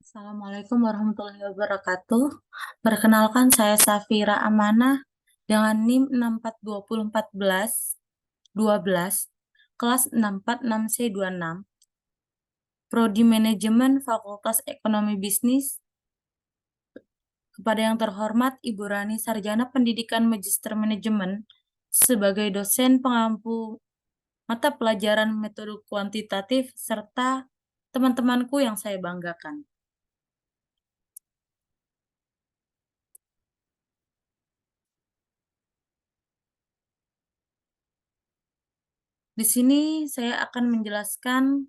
Assalamualaikum warahmatullahi wabarakatuh. Perkenalkan saya Safira Amanah dengan NIM 64201412, kelas 646C26, Prodi Manajemen Fakultas Ekonomi Bisnis. Kepada yang terhormat Ibu Rani Sarjana Pendidikan Magister Manajemen sebagai dosen pengampu mata pelajaran metode kuantitatif serta teman-temanku yang saya banggakan. Di sini saya akan menjelaskan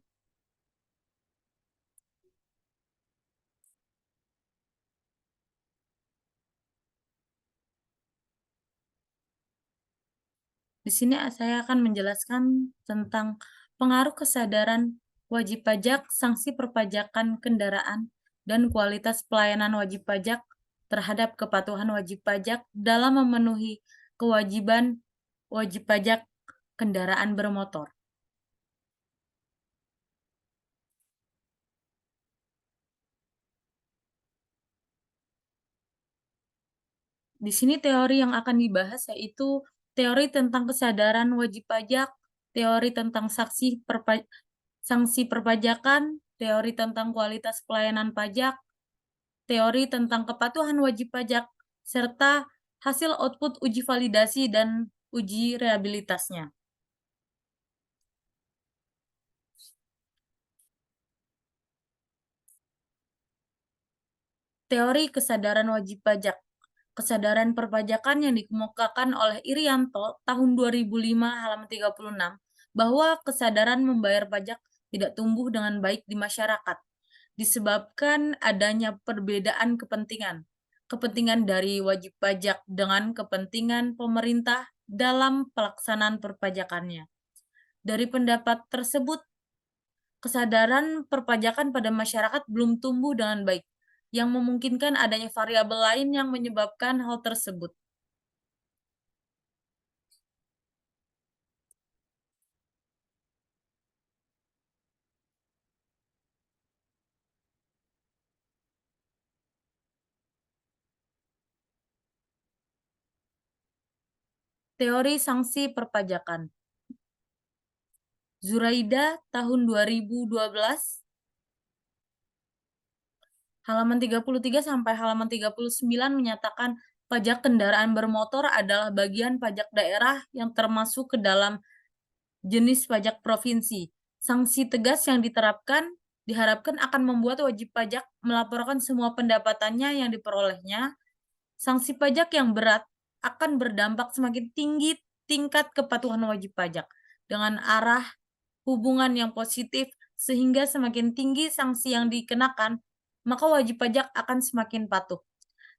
saya akan menjelaskan tentang pengaruh kesadaran wajib pajak, sanksi perpajakan kendaraan, dan kualitas pelayanan wajib pajak terhadap kepatuhan wajib pajak dalam memenuhi kewajiban wajib pajak kendaraan bermotor. Di sini teori yang akan dibahas yaitu teori tentang kesadaran wajib pajak, teori tentang sanksi perpajakan, teori tentang kualitas pelayanan pajak, teori tentang kepatuhan wajib pajak, serta hasil output uji validasi dan uji reliabilitasnya. Teori kesadaran wajib pajak. Kesadaran perpajakan yang dikemukakan oleh Irianto tahun 2005 halaman 36 bahwa kesadaran membayar pajak tidak tumbuh dengan baik di masyarakat disebabkan adanya perbedaan kepentingan. Kepentingan dari wajib pajak dengan kepentingan pemerintah dalam pelaksanaan perpajakannya. Dari pendapat tersebut, kesadaran perpajakan pada masyarakat belum tumbuh dengan baik, yang memungkinkan adanya variabel lain yang menyebabkan hal tersebut. Teori sanksi perpajakan. Zuraida tahun 2012 halaman 33 sampai halaman 39 menyatakan pajak kendaraan bermotor adalah bagian pajak daerah yang termasuk ke dalam jenis pajak provinsi. Sanksi tegas yang diharapkan akan membuat wajib pajak melaporkan semua pendapatannya yang diperolehnya. Sanksi pajak yang berat akan berdampak semakin tinggi tingkat kepatuhan wajib pajak dengan arah hubungan yang positif, sehingga semakin tinggi sanksi yang dikenakan, maka wajib pajak akan semakin patuh.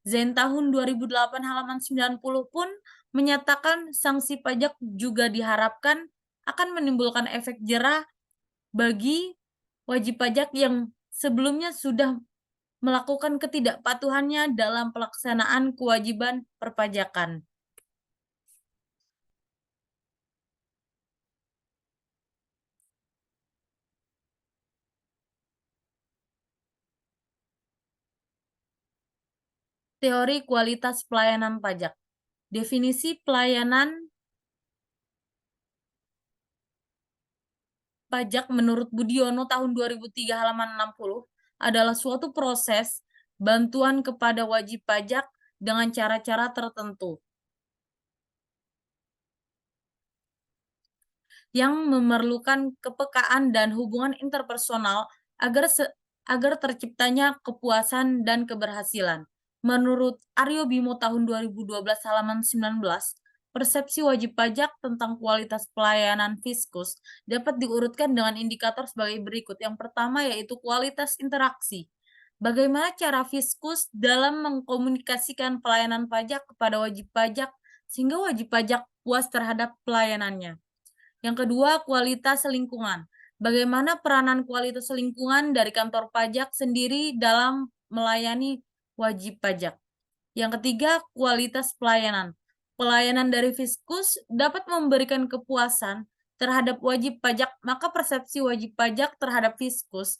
Zain tahun 2008 halaman 90 pun menyatakan sanksi pajak juga diharapkan akan menimbulkan efek jerah bagi wajib pajak yang sebelumnya sudah melakukan ketidakpatuhannya dalam pelaksanaan kewajiban perpajakan. Teori kualitas pelayanan pajak. Definisi pelayanan pajak menurut Budiono tahun 2003 halaman 60 adalah suatu proses bantuan kepada wajib pajak dengan cara-cara tertentu yang memerlukan kepekaan dan hubungan interpersonal agar terciptanya kepuasan dan keberhasilan. Menurut Aryo Bimo tahun 2012 halaman 19, persepsi wajib pajak tentang kualitas pelayanan Fiskus dapat diurutkan dengan indikator sebagai berikut. Yang pertama yaitu kualitas interaksi. Bagaimana cara Fiskus dalam mengkomunikasikan pelayanan pajak kepada wajib pajak sehingga wajib pajak puas terhadap pelayanannya. Yang kedua, kualitas lingkungan. Bagaimana peranan kualitas lingkungan dari kantor pajak sendiri dalam melayani wajib pajak. Yang ketiga, kualitas pelayanan. Pelayanan dari Fiskus dapat memberikan kepuasan terhadap wajib pajak, maka persepsi wajib pajak terhadap Fiskus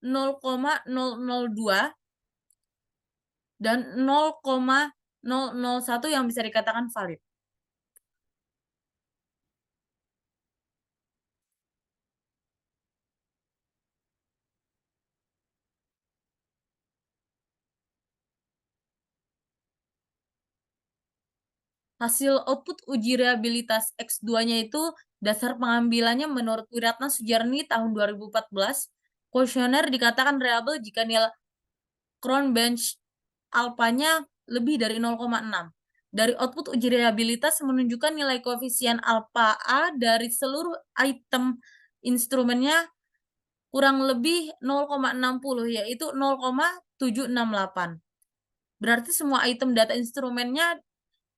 0,002 dan 0,001 yang bisa dikatakan valid. Hasil output uji reliabilitas X2-nya itu dasar pengambilannya menurut Wiratna Sujarni tahun 2014. Kuesioner dikatakan reliable jika nilai Cronbench alpanya lebih dari 0,6. Dari output uji reliabilitas menunjukkan nilai koefisien alpha A dari seluruh item instrumennya kurang lebih 0,60, yaitu 0,768. Berarti semua item data instrumennya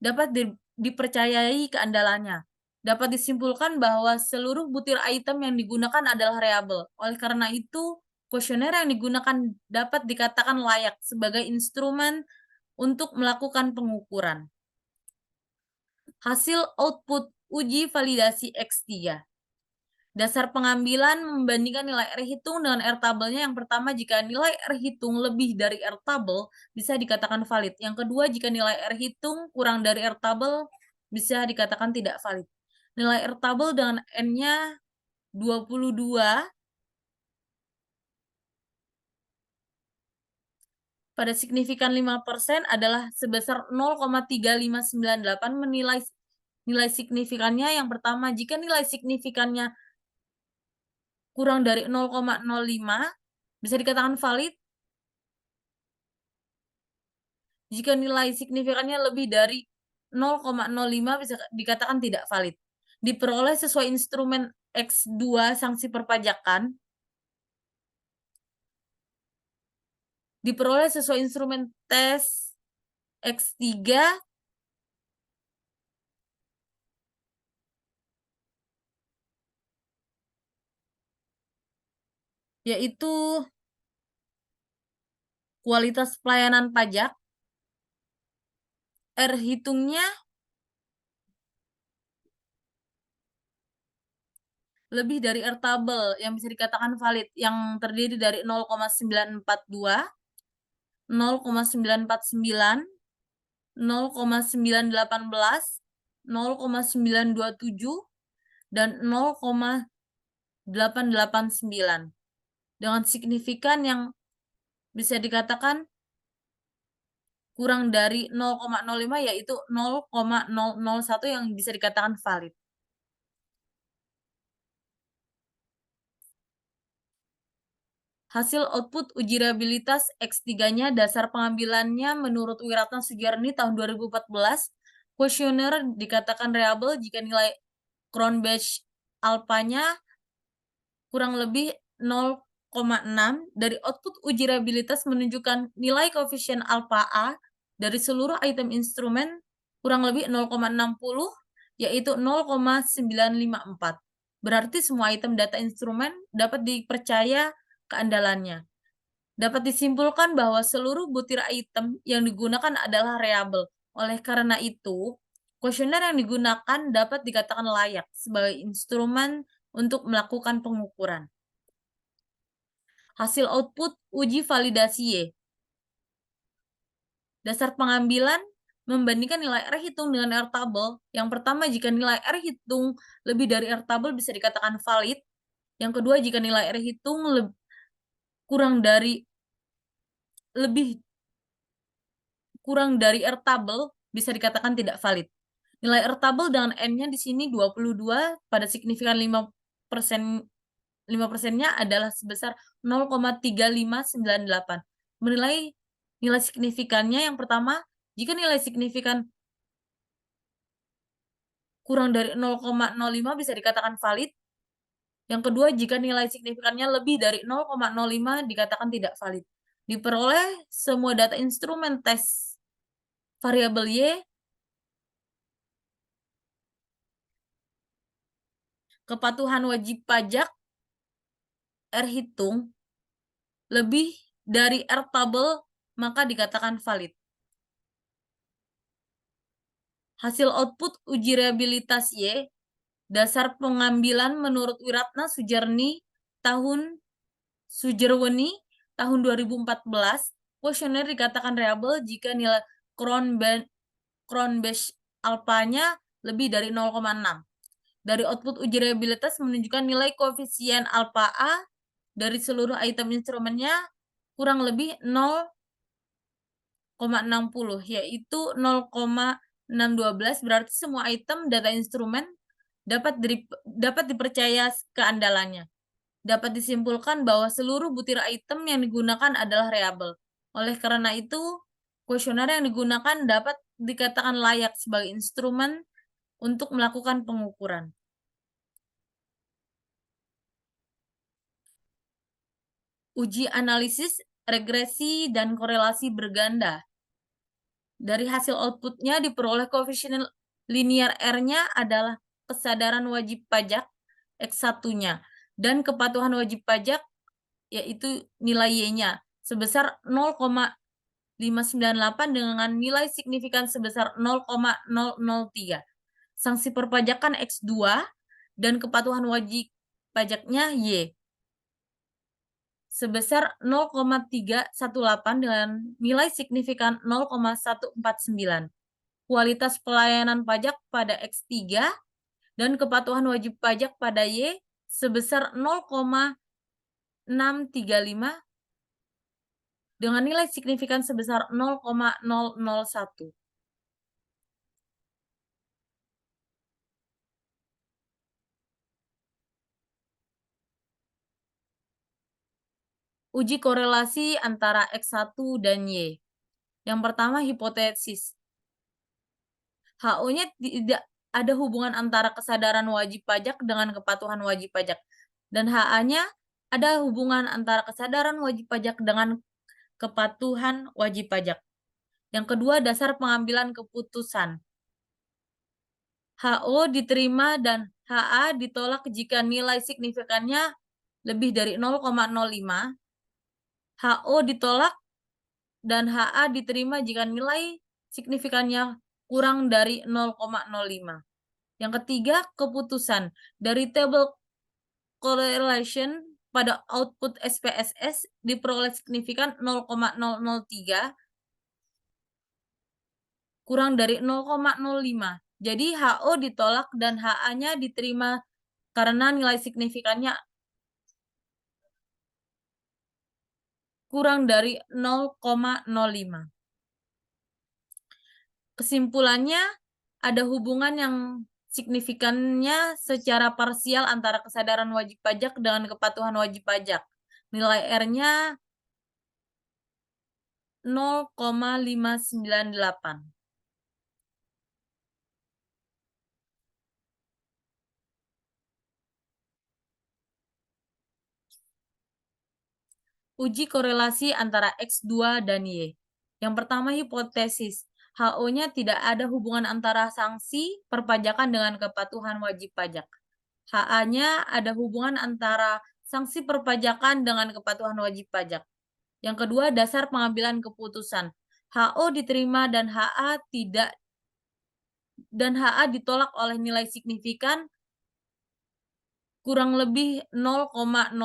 dapat dipercayai keandalannya. Dapat disimpulkan bahwa seluruh butir item yang digunakan adalah reliable. Oleh karena itu, kuesioner yang digunakan dapat dikatakan layak sebagai instrumen untuk melakukan pengukuran. Hasil output uji validasi X3. Dasar pengambilan membandingkan nilai R hitung dengan R tabelnya. Yang pertama, jika nilai R hitung lebih dari R tabel, bisa dikatakan valid. Yang kedua, jika nilai R hitung kurang dari R tabel, bisa dikatakan tidak valid. Nilai R tabel dengan N-nya 22 pada signifikan 5% adalah sebesar 0,3598. Nilai signifikannya yang pertama, jika nilai signifikannya kurang dari 0,05 bisa dikatakan valid. Jika nilai signifikannya lebih dari 0,05 bisa dikatakan tidak valid. Diperoleh sesuai instrumen X2 sanksi perpajakan. Diperoleh sesuai instrumen tes X3 yaitu kualitas pelayanan pajak. R hitungnya lebih dari R tabel yang bisa dikatakan valid, yang terdiri dari 0,942, 0,949, 0,918, 0,927, dan 0,889. Dengan signifikan yang bisa dikatakan kurang dari 0,05 yaitu 0,001 yang bisa dikatakan valid. Hasil output uji reliabilitas X3-nya dasar pengambilannya menurut Wiratna Sujarni tahun 2014. Kuesioner dikatakan reliable jika nilai Cronbench alpanya kurang lebih 0,6. Dari output uji reliabilitas menunjukkan nilai koefisien alpha A dari seluruh item instrumen kurang lebih 0,60, yaitu 0,954. Berarti semua item data instrumen dapat dipercaya keandalannya. Dapat disimpulkan bahwa seluruh butir item yang digunakan adalah reliable. Oleh karena itu, kuesioner yang digunakan dapat dikatakan layak sebagai instrumen untuk melakukan pengukuran. Hasil output uji validasi Y. Dasar pengambilan membandingkan nilai R hitung dengan R tabel. Yang pertama, jika nilai R hitung lebih dari R tabel bisa dikatakan valid. Yang kedua, jika nilai R hitung kurang dari R tabel bisa dikatakan tidak valid. Nilai R tabel dengan N-nya di sini 22 pada signifikan 5%, 5%-nya adalah sebesar 0,3598. Menilai nilai signifikannya yang pertama, jika nilai signifikan kurang dari 0,05 bisa dikatakan valid. Yang kedua, jika nilai signifikannya lebih dari 0,05 dikatakan tidak valid. Diperoleh semua data instrumen tes variabel Y, kepatuhan wajib pajak R hitung lebih dari R tabel, maka dikatakan valid. Hasil output uji reliabilitas Y, dasar pengambilan menurut Wiratna Sujarni tahun Sujerweni, tahun 2014, kuesioner dikatakan reliable jika nilai Cronbach alpha-nya lebih dari 0,6. Dari output uji reliabilitas menunjukkan nilai koefisien alpha A dari seluruh item instrumennya kurang lebih 0,60, yaitu 0,612. Berarti semua item data instrumen dapat dipercaya keandalannya. Dapat disimpulkan bahwa seluruh butir item yang digunakan adalah reliable. Oleh karena itu, kuesioner yang digunakan dapat dikatakan layak sebagai instrumen untuk melakukan pengukuran. Uji analisis, regresi, dan korelasi berganda. Dari hasil outputnya diperoleh koefisien linear R-nya adalah kesadaran wajib pajak X1-nya dan kepatuhan wajib pajak yaitu nilai Y-nya sebesar 0,598 dengan nilai signifikan sebesar 0,003. Sanksi perpajakan X2 dan kepatuhan wajib pajaknya Y sebesar 0,318 dengan nilai signifikan 0,149. Kualitas pelayanan pajak pada X3 dan kepatuhan wajib pajak pada Y sebesar 0,635 dengan nilai signifikan sebesar 0,001. Uji korelasi antara X1 dan Y. Yang pertama, hipotesis. HO-nya tidak ada hubungan antara kesadaran wajib pajak dengan kepatuhan wajib pajak. Dan HA-nya ada hubungan antara kesadaran wajib pajak dengan kepatuhan wajib pajak. Yang kedua, dasar pengambilan keputusan. HO diterima dan HA ditolak jika nilai signifikannya lebih dari 0,05. HO ditolak dan HA diterima jika nilai signifikannya kurang dari 0,05. Yang ketiga, keputusan. Dari table correlation pada output SPSS diperoleh signifikan 0,003 kurang dari 0,05. Jadi HO ditolak dan HA-nya diterima karena nilai signifikannya kurang dari 0,05. Kesimpulannya, ada hubungan yang signifikannya secara parsial antara kesadaran wajib pajak dengan kepatuhan wajib pajak. Nilai R-nya 0,598. Uji korelasi antara X2 dan Y. Yang pertama, hipotesis. HO-nya tidak ada hubungan antara sanksi perpajakan dengan kepatuhan wajib pajak. HA-nya ada hubungan antara sanksi perpajakan dengan kepatuhan wajib pajak. Yang kedua, dasar pengambilan keputusan. HO diterima dan HA tidak dan HA ditolak oleh nilai signifikan kurang lebih 0,05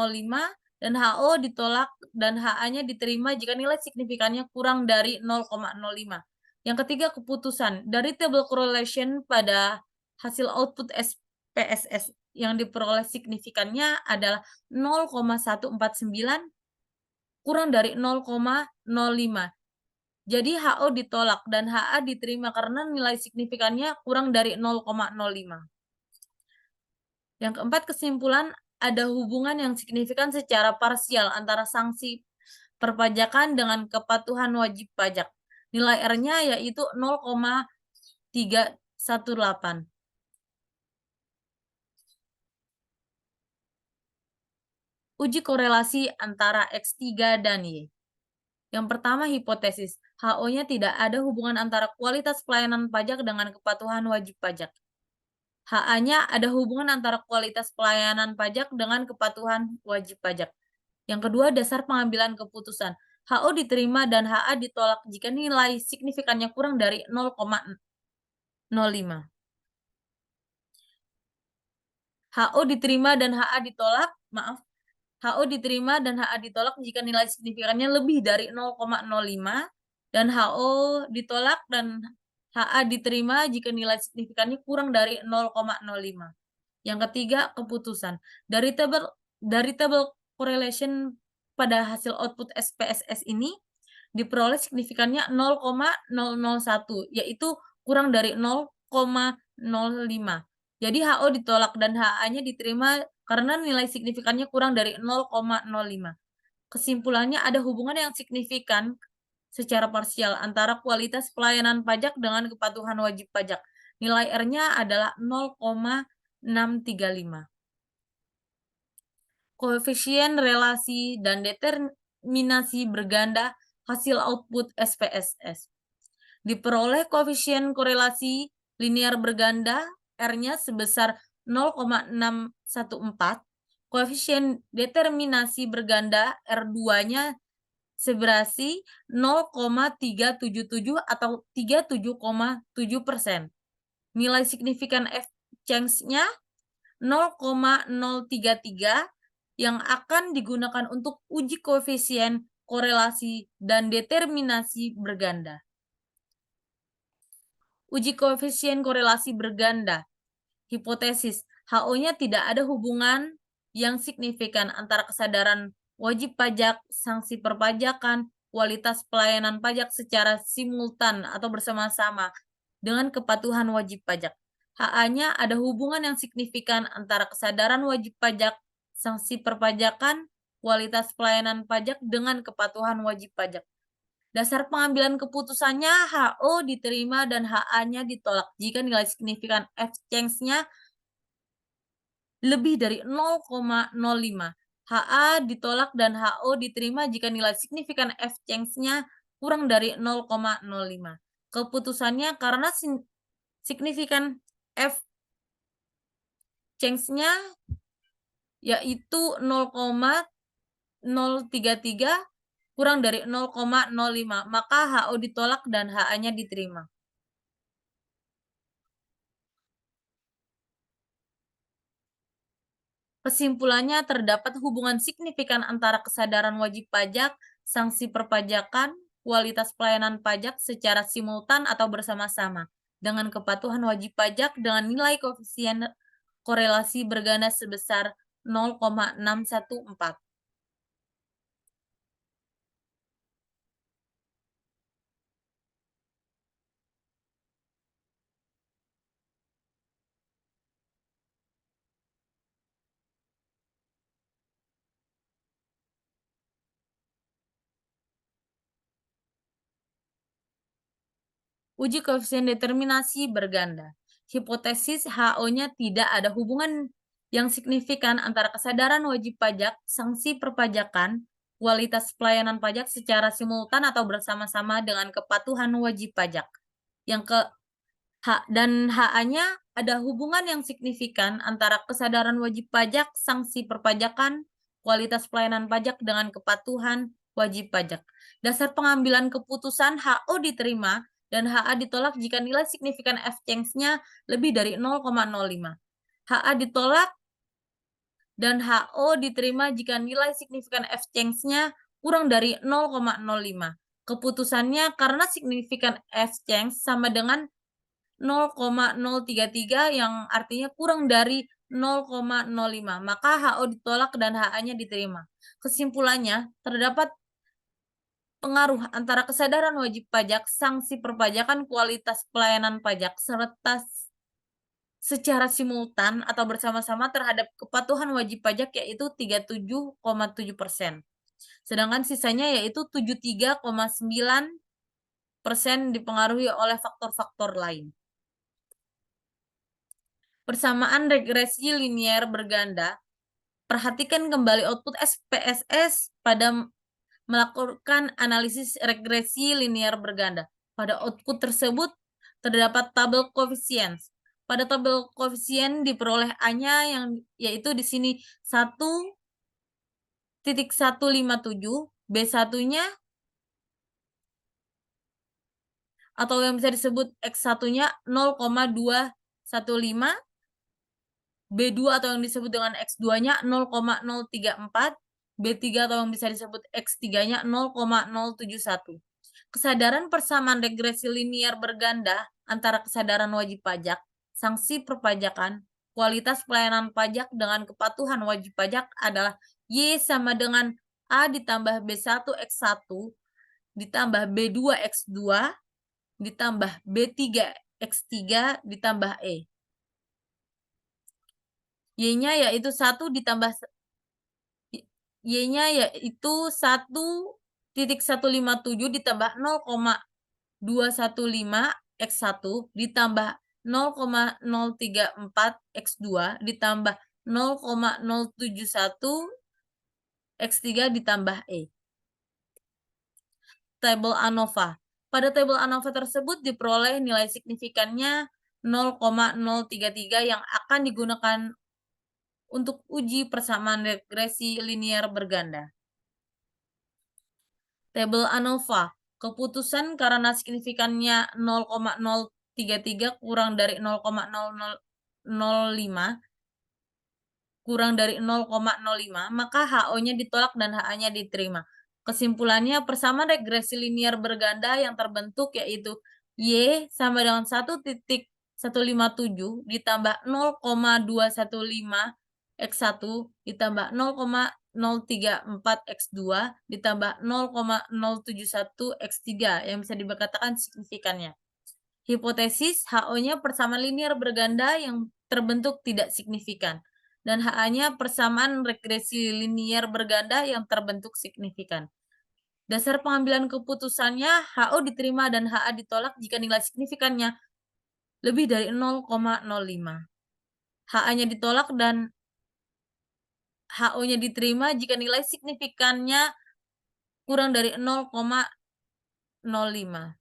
dan HO ditolak dan HA-nya diterima jika nilai signifikannya kurang dari 0,05. Yang ketiga, keputusan. Dari table correlation pada hasil output SPSS yang diperoleh signifikannya adalah 0,149 kurang dari 0,05. Jadi HO ditolak dan HA diterima karena nilai signifikannya kurang dari 0,05. Yang keempat, kesimpulan ada hubungan yang signifikan secara parsial antara sanksi perpajakan dengan kepatuhan wajib pajak. Nilai R-nya yaitu 0,318. Uji korelasi antara X3 dan Y. Yang pertama, hipotesis. HO-nya tidak ada hubungan antara kualitas pelayanan pajak dengan kepatuhan wajib pajak. HA-nya ada hubungan antara kualitas pelayanan pajak dengan kepatuhan wajib pajak. Yang kedua, dasar pengambilan keputusan. HO diterima dan HA ditolak jika nilai signifikannya kurang dari 0,05. HO diterima dan HA ditolak, HO diterima dan HA ditolak jika nilai signifikannya lebih dari 0,05 dan HO ditolak dan HA diterima jika nilai signifikannya kurang dari 0,05. Yang ketiga, keputusan. Dari tabel correlation pada hasil output SPSS ini diperoleh signifikannya 0,001, yaitu kurang dari 0,05. Jadi HO ditolak dan HA-nya diterima karena nilai signifikannya kurang dari 0,05. Kesimpulannya ada hubungan yang signifikan secara parsial antara kualitas pelayanan pajak dengan kepatuhan wajib pajak. Nilai R-nya adalah 0,635. Koefisien relasi dan determinasi berganda hasil output SPSS. Diperoleh koefisien korelasi linear berganda R-nya sebesar 0,614, koefisien determinasi berganda R2-nya seberasi 0,377 atau 37,7%. Nilai signifikan F-change-nya 0,033 yang akan digunakan untuk uji koefisien korelasi dan determinasi berganda. Uji koefisien korelasi berganda. Hipotesis, HO-nya tidak ada hubungan yang signifikan antara kesadaran wajib pajak, sanksi perpajakan, kualitas pelayanan pajak secara simultan atau bersama-sama dengan kepatuhan wajib pajak. HA-nya ada hubungan yang signifikan antara kesadaran wajib pajak, sanksi perpajakan, kualitas pelayanan pajak dengan kepatuhan wajib pajak. Dasar pengambilan keputusannya HO diterima dan HA-nya ditolak jika nilai signifikan F-change-nya lebih dari 0,05. HA ditolak dan HO diterima jika nilai signifikan F-change-nya kurang dari 0,05. Keputusannya karena signifikan F-change-nya yaitu 0,033 kurang dari 0,05, maka HO ditolak dan HA-nya diterima. Kesimpulannya, terdapat hubungan signifikan antara kesadaran wajib pajak, sanksi perpajakan, kualitas pelayanan pajak secara simultan atau bersama-sama dengan kepatuhan wajib pajak dengan nilai koefisien korelasi berganda sebesar 0,614. Uji koefisien determinasi berganda. Hipotesis HO-nya tidak ada hubungan yang signifikan antara kesadaran wajib pajak, sanksi perpajakan, kualitas pelayanan pajak secara simultan atau bersama-sama dengan kepatuhan wajib pajak. Dan HA-nya ada hubungan yang signifikan antara kesadaran wajib pajak, sanksi perpajakan, kualitas pelayanan pajak dengan kepatuhan wajib pajak. Dasar pengambilan keputusan HO diterima dan HA ditolak jika nilai signifikan F-change-nya lebih dari 0,05. HA ditolak dan HO diterima jika nilai signifikan F-change-nya kurang dari 0,05. Keputusannya karena signifikan F-change sama dengan 0,033 yang artinya kurang dari 0,05, maka HO ditolak dan HA-nya diterima. Kesimpulannya, terdapat pengaruh antara kesadaran wajib pajak, sanksi perpajakan, kualitas pelayanan pajak, serta secara simultan atau bersama-sama terhadap kepatuhan wajib pajak yaitu 37,7%. Sedangkan sisanya yaitu 73,9% dipengaruhi oleh faktor-faktor lain. Persamaan regresi linear berganda. Perhatikan kembali output SPSS pada melakukan analisis regresi linear berganda. Pada output tersebut terdapat tabel koefisien. Pada tabel koefisien diperoleh A-nya yang yaitu di sini 1,157, B1-nya atau yang bisa disebut X1-nya 0,215, B2 atau yang disebut dengan X2-nya 0,034, B3 atau yang bisa disebut X3-nya 0,071. Kesadaran persamaan regresi linear berganda antara kesadaran wajib pajak, sanksi perpajakan, kualitas pelayanan pajak dengan kepatuhan wajib pajak adalah Y sama dengan A ditambah B1 X1 ditambah B2 X2 ditambah B3 X3 ditambah E. Y-nya yaitu 1 ditambah Y-nya yaitu 1,157 ditambah 0,215 X1 ditambah 0,034 X2 ditambah 0,071 X3 ditambah E. Tabel ANOVA. Pada tabel ANOVA tersebut diperoleh nilai signifikannya 0,033 yang akan digunakan untuk uji persamaan regresi linear berganda. Tabel ANOVA. Keputusan karena signifikannya 0,033 kurang dari 0,0005 kurang dari 0,05, maka HO-nya ditolak dan HA-nya diterima. Kesimpulannya, persamaan regresi linear berganda yang terbentuk yaitu Y sama dengan 1,157 ditambah 0,215 X1 ditambah 0,034 X2 ditambah 0,071 X3 yang bisa dikatakan signifikannya. Hipotesis HO-nya persamaan linear berganda yang terbentuk tidak signifikan. Dan HA-nya persamaan regresi linear berganda yang terbentuk signifikan. Dasar pengambilan keputusannya, HO diterima dan HA ditolak jika nilai signifikannya lebih dari 0,05. HA-nya ditolak dan HO-nya diterima jika nilai signifikannya kurang dari 0,05.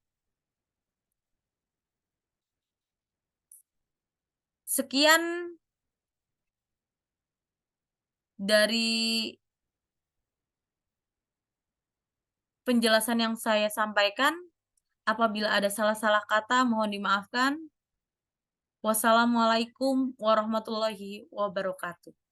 Sekian dari penjelasan yang saya sampaikan. Apabila ada salah-salah kata, mohon dimaafkan. Wassalamualaikum warahmatullahi wabarakatuh.